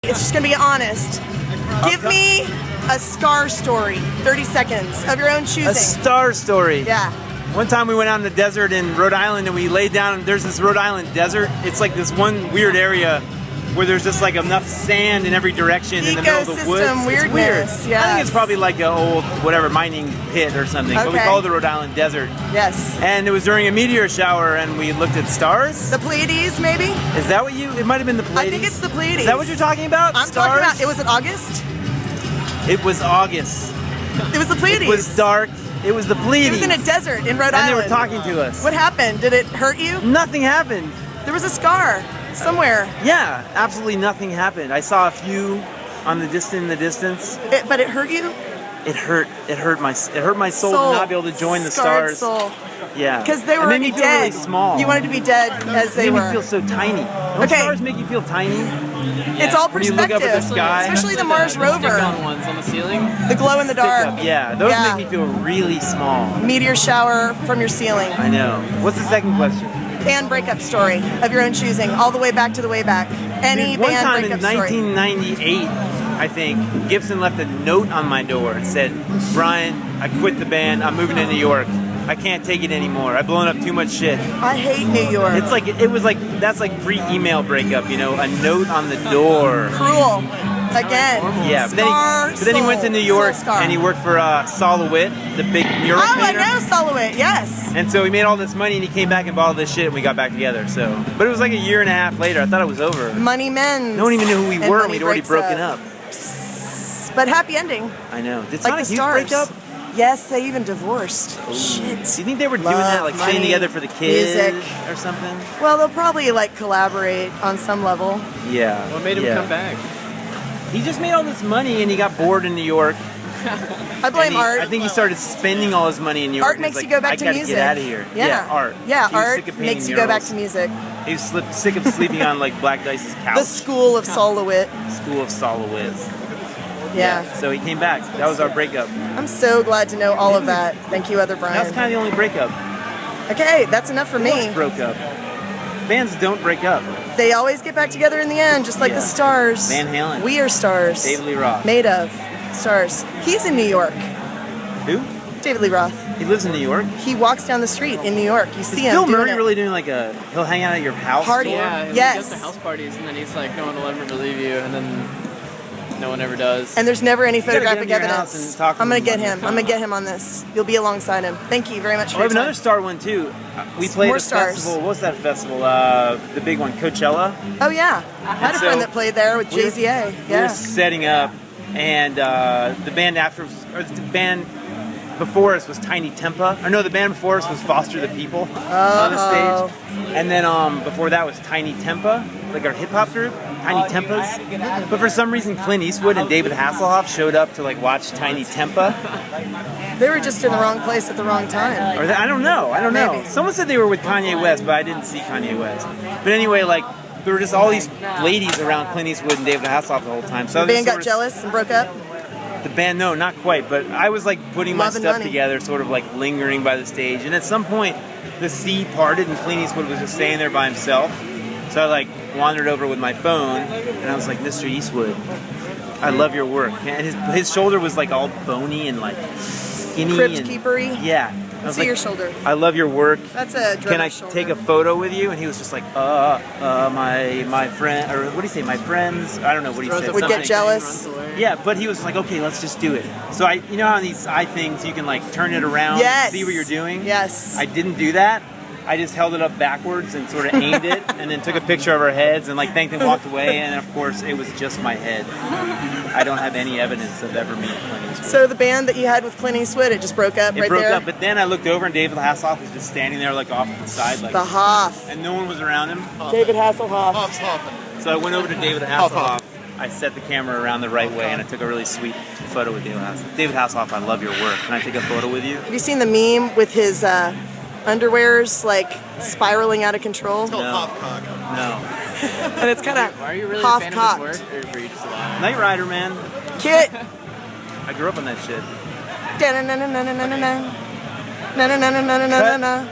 It's just gonna be honest. Give me a scar story, 30 seconds of your own choosing. A star story. Yeah. One time we went out in the desert in Rhode Island and we laid down, there's this Rhode Island desert. It's like this one weird area where there's just like enough sand in every direction in the middle of the woods. Ecosystem weirdness, it's weird. yes. I think it's probably like an old, whatever, mining pit or something. But we call it the Rhode Island desert. Yes. And it was during a meteor shower and we looked at stars. The Pleiades, maybe? Is that what it might have been the Pleiades. I think it's the Pleiades. Is that what you're talking about? I'm stars? talking about, it was in August? It was August. It was the Pleiades. It was dark. It was the Pleiades. It was in a desert in Rhode Island. And they were talking to us. What happened? Did it hurt you? Nothing happened. There was a scar somewhere. Yeah, absolutely nothing happened. I saw a few in the distance. But it hurt you? It hurt my soul to not be able to join the Scarred stars. Soul. Yeah. Because they were it made already me feel dead. really small. You wanted to be dead as they It made were. me feel so tiny. Don't stars make you feel tiny? It's all When you perspective. look up at the sky. Especially the Mars rover. Stick-on ones on the ceiling. The glow in the dark. Yeah, those make me feel really small. Meteor shower from your ceiling. I know. What's the second question? Band breakup story of your own choosing, all the way back to the way back. Any Dude, one band time breakup in 1998, I think, Gibson left a note on my door and said, "Brian, I quit the band. I'm moving to New York. I can't take it anymore. I've blown up too much shit." I hate New York. It's like that's like pre-email breakup, you know, a note on the door. Cruel. Again. Yeah, but then he went to New York and he worked for Sol LeWitt, the big mural painter. I know Sol LeWitt, yes. And so he made all this money and he came back and bought all this shit and we got back together. So, but it was like a year and a half later. I thought it was over. Money men. No one even knew who we were and we'd already broken up. But happy ending. I know. Did Like Sonic the Youth break stars. up? Yes, they even divorced. Ooh. Shit. Do you think they were doing that, like staying together for the kids music. or something? Well, they'll probably like collaborate on some level. Yeah. What made him come back? He just made all this money and he got bored in New York. I blame art. I think he started spending all his money in New York. Art makes you go back to music. I gotta get out of here. Yeah, art. Yeah, He was art sick of painting makes you go back murals. to music. He was sick of sleeping on like Black Dice's couch. The school of Sol LeWitt. School of Sol LeWitt. Yeah. So he came back. That was our breakup. I'm so glad to know all of that. Thank you, Other Brian. That was kind of the only breakup. Okay, that's enough for Who me. else broke up? Bands don't break up. They always get back together in the end, just like the stars. Van Halen. We are stars. David Lee Roth. Made of stars. He's in New York. Who? David Lee Roth. He lives in New York. He walks down the street in New York. You see him. Bill doing Murray it. really doing like he'll hang out at your house? Party. Yeah, Yes. he goes to house parties and then he's like, no one will ever believe you, and then no one ever does. And there's never any gotta get photographic him to your house evidence. and talk to I'm gonna him get on the him. I'm gonna get him on this. You'll be alongside him. Thank you very much for I your have time. another star one too. We played More a stars. festival. What's that festival? The big one, Coachella. Oh yeah, I had a so friend that played there with we were- JZA. We were Yeah. setting up, and the band the band before us was Tiny Tempa. Or no, the band before us was Foster the People on the stage. And then before that was Tiny Tempa, like our hip hop group, Tiny Tempas. But for some reason, Clint Eastwood and David Hasselhoff showed up to like watch Tiny Tempa. They were just in the wrong place at the wrong time. Or I don't know. Maybe. Someone said they were with Kanye West, but I didn't see Kanye West. But anyway, like there were just all these ladies around Clint Eastwood and David Hasselhoff the whole time. So The band got jealous and broke up. The band, no, not quite. But I was like putting my Love and stuff money. together, sort of like lingering by the stage. And at some point, the sea parted and Clint Eastwood was just staying there by himself. So I like wandered over with my phone and I was like, "Mr. Eastwood, I love your work." And his shoulder was like all bony and like skinny. Crypt and, keepery. Yeah. I Let's was see like, your shoulder. I love your work. That's a Can I shoulder. take a photo with you? And he was just like, my friend, or what do you say, my friends? I don't know what he said. Would get something. jealous. Yeah, but he was like, okay, let's just do it. So you know how on these eye things you can like turn it around Yes. and see what you're doing? Yes. I didn't do that. I just held it up backwards and sort of aimed it, and then took a picture of our heads and like thanked and walked away. And of course, it was just my head. I don't have any evidence of ever meeting Clint Eastwood. So the band that you had with Clint Eastwood, it just broke up It right broke there. up, but then I looked over and David Hasselhoff was just standing there like off to the side, like The Hoff. and no one was around him. David Hasselhoff. So I went over to David Hasselhoff. I set the camera around the right way, and I took a really sweet photo with David Hasselhoff. David Hasselhoff, I love your work. Can I take a photo with you? Have you seen the meme with his underwears like spiraling out of control? No. No. And it's kind of Are you really a fan half-cocked. of his work, or were you just a liar? Knight Rider, man. Kit. I grew up on that shit. Na na na na na na na na na na na na na na na.